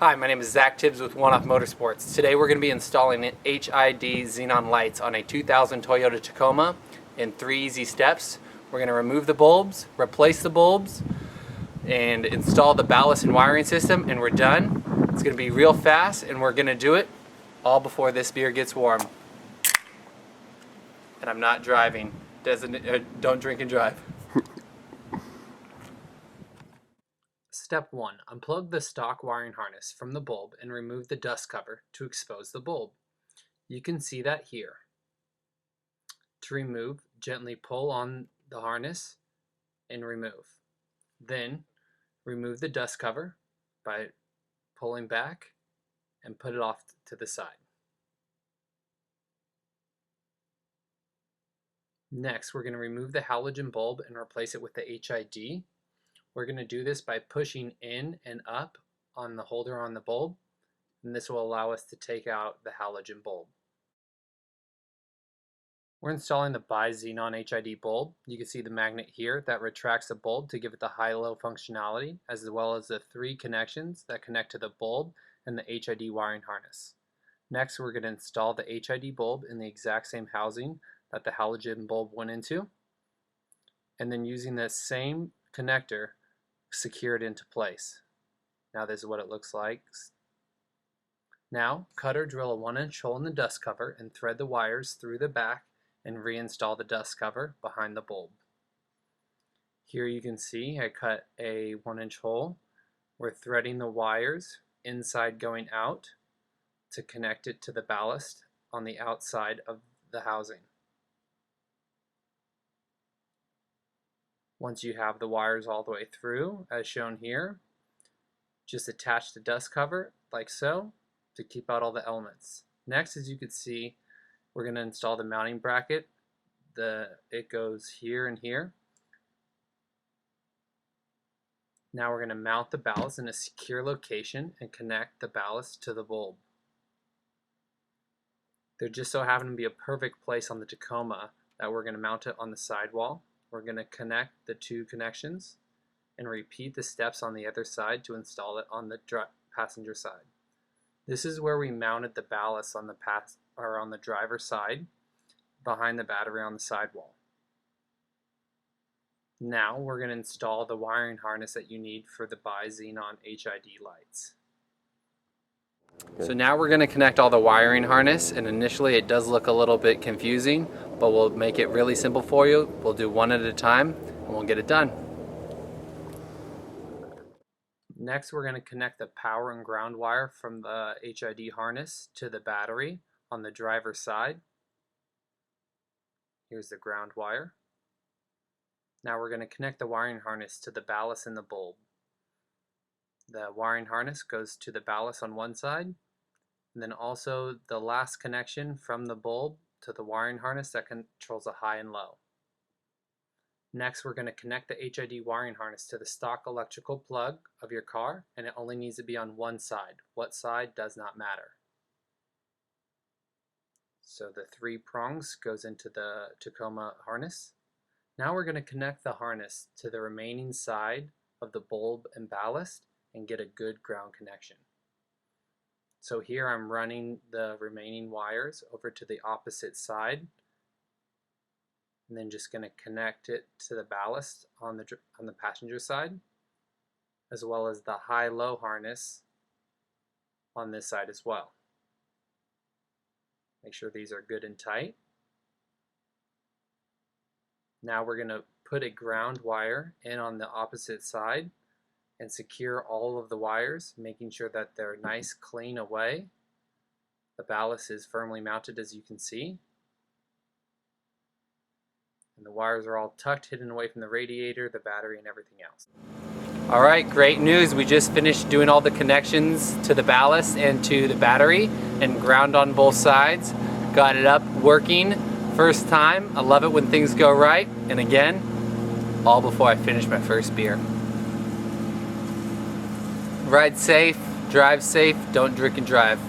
Hi, my name is Zach Tibbs with One Off Motorsports. Today we're going to be installing HID Xenon lights on a 2000 Toyota Tacoma in 3 easy steps. We're going to remove the bulbs, replace the bulbs, and install the ballast and wiring system, and we're done. It's going to be real fast, and we're going to do it all before this beer gets warm. And I'm not driving. Don't drink and drive. Step 1. Unplug the stock wiring harness from the bulb and remove the dust cover to expose the bulb. You can see that here. To remove, gently pull on the harness and remove. Then, remove the dust cover by pulling back and put it off to the side. Next, we're going to remove the halogen bulb and replace it with the HID. We're going to do this by pushing in and up on the holder on the bulb, and this will allow us to take out the halogen bulb. We're installing the bi-Xenon HID bulb. You can see the magnet here that retracts the bulb to give it the high-low functionality, as well as the 3 connections that connect to the bulb and the HID wiring harness. Next, we're going to install the HID bulb in the exact same housing that the halogen bulb went into, and then using the same connector, secure it into place. Now this is what it looks like. Now, cut or drill a 1-inch hole in the dust cover and thread the wires through the back and reinstall the dust cover behind the bulb. Here you can see I cut a 1-inch hole. We're threading the wires inside going out to connect it to the ballast on the outside of the housing. Once you have the wires all the way through, as shown here, just attach the dust cover like so to keep out all the elements. Next, as you can see, we're going to install the mounting bracket. It goes here and here. Now we're going to mount the ballast in a secure location and connect the ballast to the bulb. There just so happened to be a perfect place on the Tacoma that we're going to mount it on the sidewall. We're going to connect the 2 connections and repeat the steps on the other side to install it on the passenger side. This is where we mounted the ballast on the driver's side behind the battery on the sidewall. Now we're going to install the wiring harness that you need for the bi-Xenon HID lights. So now we're going to connect all the wiring harness, and initially it does look a little bit confusing, but we'll make it really simple for you. We'll do one at a time and we'll get it done. Next, we're going to connect the power and ground wire from the HID harness to the battery on the driver's side. Here's the ground wire. Now we're going to connect the wiring harness to the ballast in the bulb. The wiring harness goes to the ballast on one side, and then also the last connection from the bulb to the wiring harness that controls the high and low. Next, we're going to connect the HID wiring harness to the stock electrical plug of your car, and it only needs to be on one side. What side does not matter. So the 3 prongs goes into the Tacoma harness. Now we're going to connect the harness to the remaining side of the bulb and ballast and get a good ground connection. So here I'm running the remaining wires over to the opposite side, and then just going to connect it to the ballast on the passenger side, as well as the high-low harness on this side as well. Make sure these are good and tight. Now we're going to put a ground wire in on the opposite side and secure all of the wires, making sure that they're nice, clean away. The ballast is firmly mounted, as you can see. And the wires are all tucked, hidden away from the radiator, the battery, and everything else. All right, great news. We just finished doing all the connections to the ballast and to the battery and ground on both sides. Got it up, working. First time. I love it when things go right. And again, all before I finish my first beer. Ride safe, drive safe, don't drink and drive.